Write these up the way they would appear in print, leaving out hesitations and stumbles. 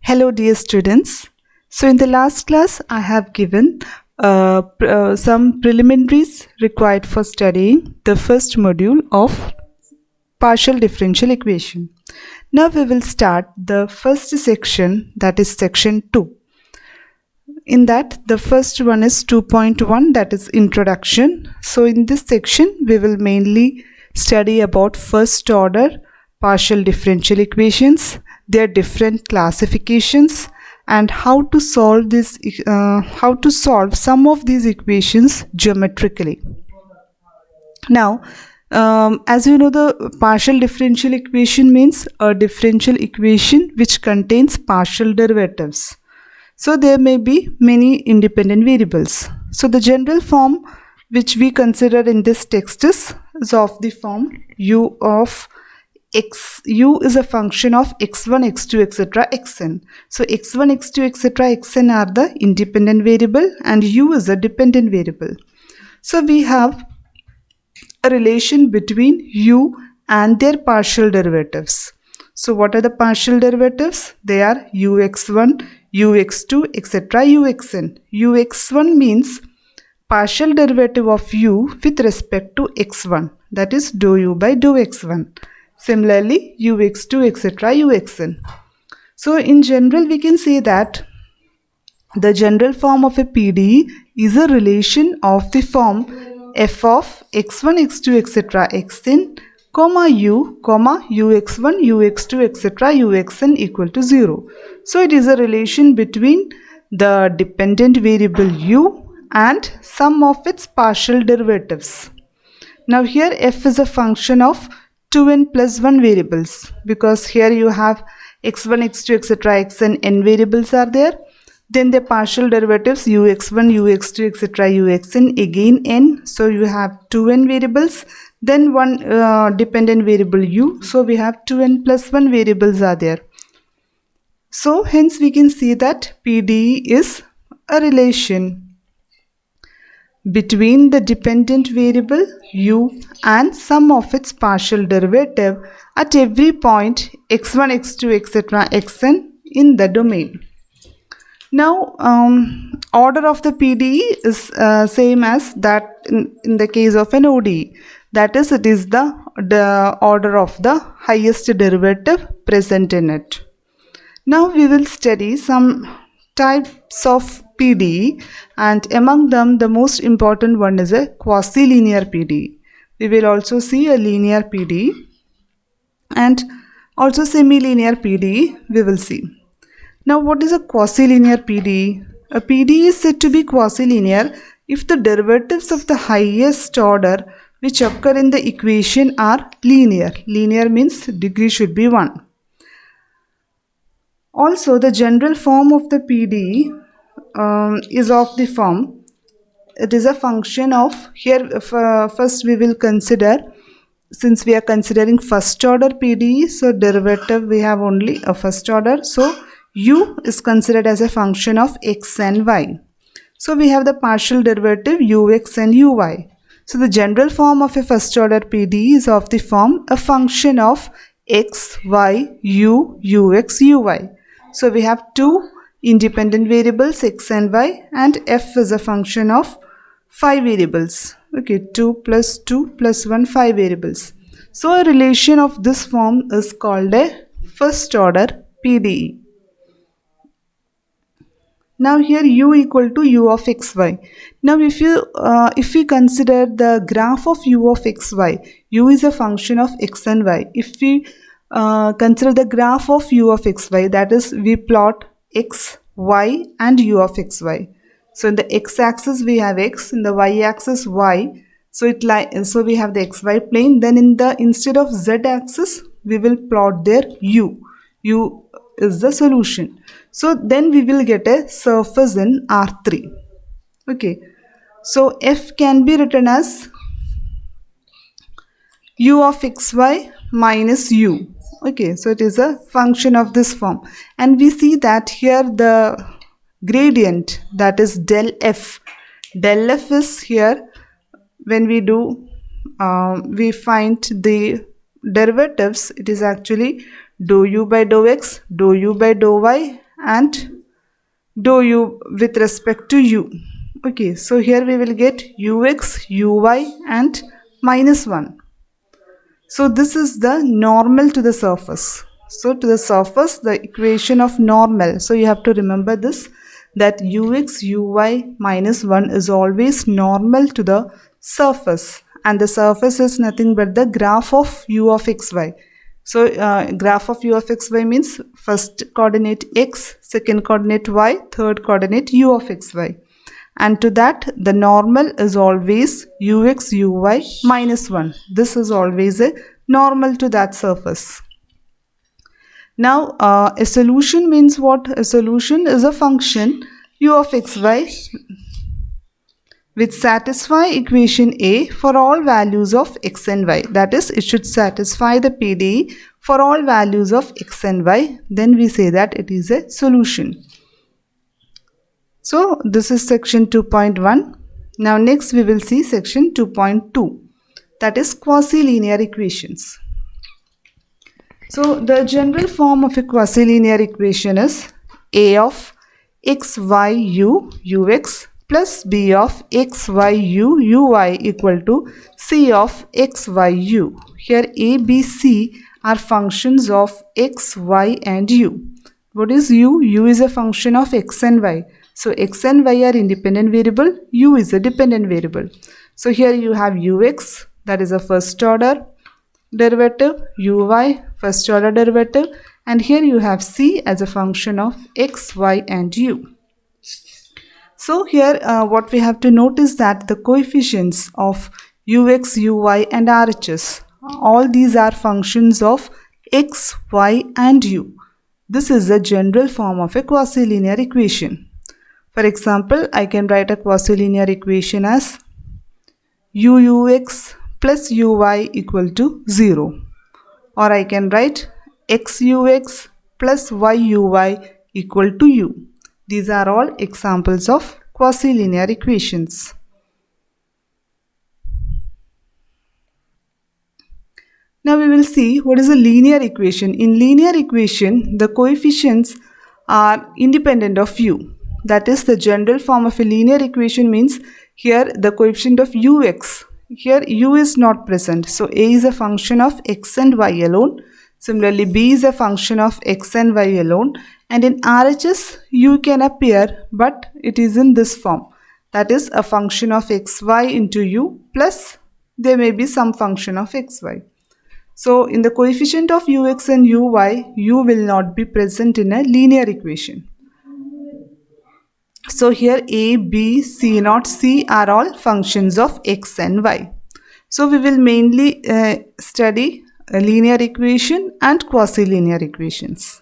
Hello dear students. So in the last class I have given some preliminaries required for studying the first module of partial differential equation. Now we will start the first section, that is section 2. In that the first one is 2.1, that is introduction. So in this section we will mainly study about first order partial differential equations, their different classifications, and how to solve some of these equations geometrically. Now as you know, the partial differential equation means a differential equation which contains partial derivatives. So there may be many independent variables. So the general form which we consider in this text is of the form u of x. U is a function of x1, x2, etc., xn. So x1, x2, etc., xn are the independent variable and u is a dependent variable. So we have a relation between u and their partial derivatives. So what are the partial derivatives? They are ux1, ux2, etc., uxn. Ux1 means partial derivative of u with respect to x1, that is dou u by dou x1. Similarly, ux2, etc., uxn. So in general we can say that the general form of a PDE is a relation of the form f of x1, x2, etc., xn, comma u, comma ux1, ux2, etc., uxn equal to 0. So it is a relation between the dependent variable u and some of its partial derivatives. Now here f is a function of 2n plus 1 variables, because here you have x1, x2, etc., xn, n variables are there. Then the partial derivatives ux1, ux2, etc., uxn, again n. So you have 2n variables. Then one dependent variable u. So we have 2n plus 1 variables are there. So hence we can see that PDE is a relation between the dependent variable u and some of its partial derivative at every point x1, x2, etc., xn in the domain. Now order of the PDE is same as that in the case of an ODE, that is, it is the order of the highest derivative present in it. Now we will study some types of PDE, and among them the most important one is a quasi-linear PDE. We will also see a linear PDE and also semi-linear PDE we will see. Now what is a quasi-linear PDE? A PDE is said to be quasi-linear if the derivatives of the highest order which occur in the equation are linear. Linear means degree should be 1. Also, the general form of the PDE is of the form, it is a function of, here first we will consider, since we are considering first order PDE, so derivative we have only a first order, so u is considered as a function of x and y. So we have the partial derivative ux and uy. So the general form of a first order PDE is of the form a function of x, y, u, ux, uy. So we have two independent variables x and y, and f is a function of 5 variables. Okay, 2 plus 2 plus 1, 5 variables. So a relation of this form is called a first order PDE. Now here u equal to u of xy. Now if we consider the graph of u of xy, u is a function of x and y. If we consider the graph of u of xy, that is, we plot x, y and u of xy. So in the x-axis we have x, in the y-axis y. So we have the xy plane. Then instead of z-axis we will plot there u. U is the solution. So then we will get a surface in R3. Okay. So f can be written as u of xy minus u. Okay, so it is a function of this form, and we see that here the gradient, that is del f is here, when we do we find the derivatives, it is actually dou u by dou x, dou u by dou y, and dou u with respect to u. Okay, so here we will get ux, uy and minus 1. So this is the normal to the surface. So to the surface, the equation of normal. So you have to remember this, that ux, uy minus 1 is always normal to the surface. And the surface is nothing but the graph of u of xy. So graph of u of xy means first coordinate x, second coordinate y, third coordinate u of xy. And to that the normal is always ux, uy minus 1. This is always a normal to that surface. Now a solution means what? A solution is a function u of xy which satisfy equation A for all values of x and y. That is, it should satisfy the PDE for all values of x and y. Then we say that it is a solution. So this is section 2.1. Now next we will see section 2.2, that is quasi-linear equations. So the general form of a quasi-linear equation is A of x, y, u, ux plus b of x, y, u, uy equal to c of x, y, u. Here a, b, c are functions of x, y and u. What is u? U is a function of x and y. So x and y are independent variable, u is a dependent variable. So here you have ux, that is a first order derivative, uy first order derivative, and here you have c as a function of x, y and u. So here what we have to note is that the coefficients of ux, uy and rhs, all these are functions of x, y and u. This is the general form of a quasi-linear equation. For example, I can write a quasi-linear equation as ux plus uy equal to 0. Or I can write xux plus yuy equal to u. These are all examples of quasi-linear equations. Now we will see what is a linear equation. In linear equation, the coefficients are independent of u. That is, the general form of a linear equation means here the coefficient of ux. Here u is not present. So a is a function of x and y alone. Similarly, b is a function of x and y alone. And in RHS, u can appear, but it is in this form. That is a function of xy into u plus there may be some function of xy. So in the coefficient of ux and uy, u will not be present in a linear equation. So here a, b, c naught, c are all functions of x and y. So we will mainly study a linear equation and quasi-linear equations.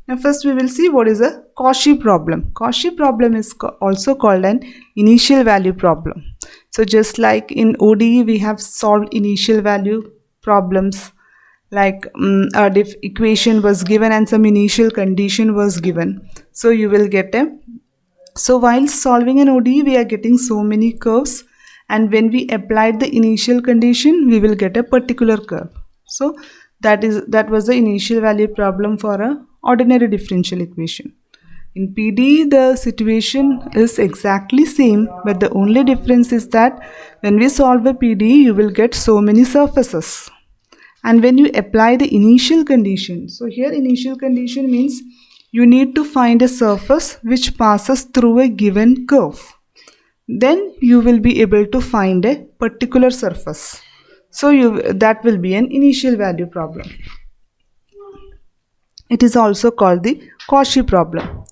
Now first we will see what is a Cauchy problem. Cauchy problem is also called an initial value problem. So just like in ODE we have solved initial value problems, like a equation was given and some initial condition was given. So you will get a, so while solving an ODE we are getting so many curves, and when we applied the initial condition we will get a particular curve. So that was the initial value problem for a ordinary differential equation. In PDE the situation is exactly same, but the only difference is that when we solve a PDE you will get so many surfaces. And when you apply the initial condition, so here initial condition means you need to find a surface which passes through a given curve. Then you will be able to find a particular surface. So that will be an initial value problem. It is also called the Cauchy problem.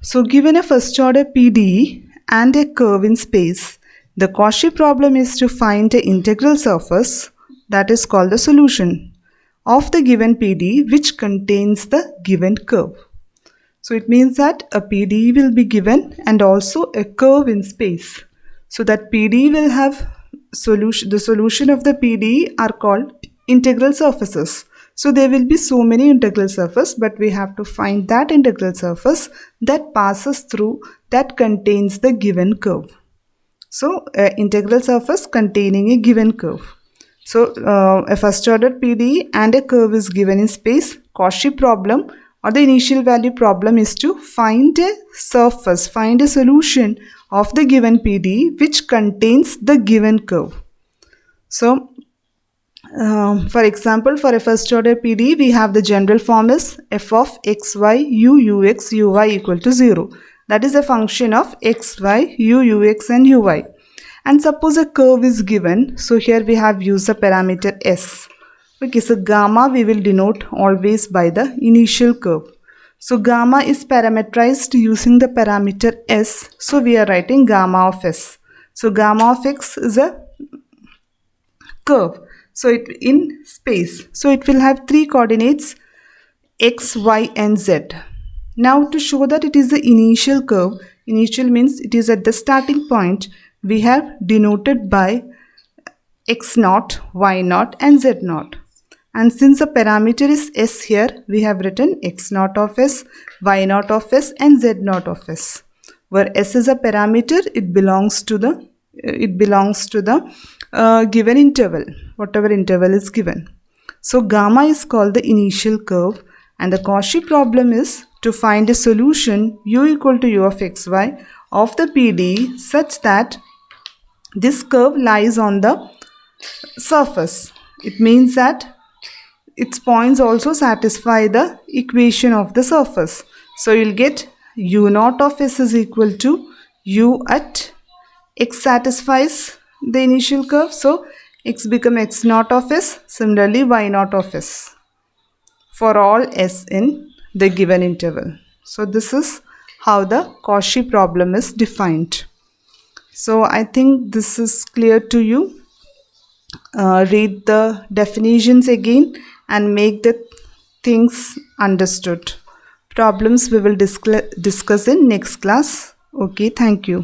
So given a first order PDE and a curve in space, the Cauchy problem is to find an integral surface, that is called the solution, of the given PDE which contains the given curve. So it means that a PDE will be given and also a curve in space. So that PDE will have the solution of the PDE are called integral surfaces. So there will be so many integral surfaces, but we have to find that integral surface that passes through, that contains the given curve. So integral surface containing a given curve. So a first order PDE and a curve is given in space. Cauchy problem or the initial value problem is to find a surface, find a solution of the given PDE which contains the given curve. So for example, for a first order PDE, we have the general form is f of xy u ux uy equal to 0. That is a function of xy, ux and uy. And suppose a curve is given. So here we have used the parameter s. Okay, so gamma we will denote always by the initial curve. So gamma is parameterized using the parameter s. So we are writing gamma of s. So gamma of x is a curve. So it in space. So it will have three coordinates x, y and z. Now to show that it is the initial curve, initial means it is at the starting point, we have denoted by x naught, y naught and z naught. And since the parameter is s here, we have written x naught of s, y naught of s and z naught of s. Where s is a parameter, it belongs to the given interval, whatever interval is given. So gamma is called the initial curve, and the Cauchy problem is to find a solution u equal to u of xy of the PDE such that this curve lies on the surface. It means that its points also satisfy the equation of the surface. So you'll get u naught of s is equal to u at x satisfies the initial curve. So x become x naught of s, similarly y naught of s for all s in the given interval. So this is how the Cauchy problem is defined. So I think this is clear to you. Read the definitions again and make the things understood. Problems we will discuss in next class. Okay, thank you.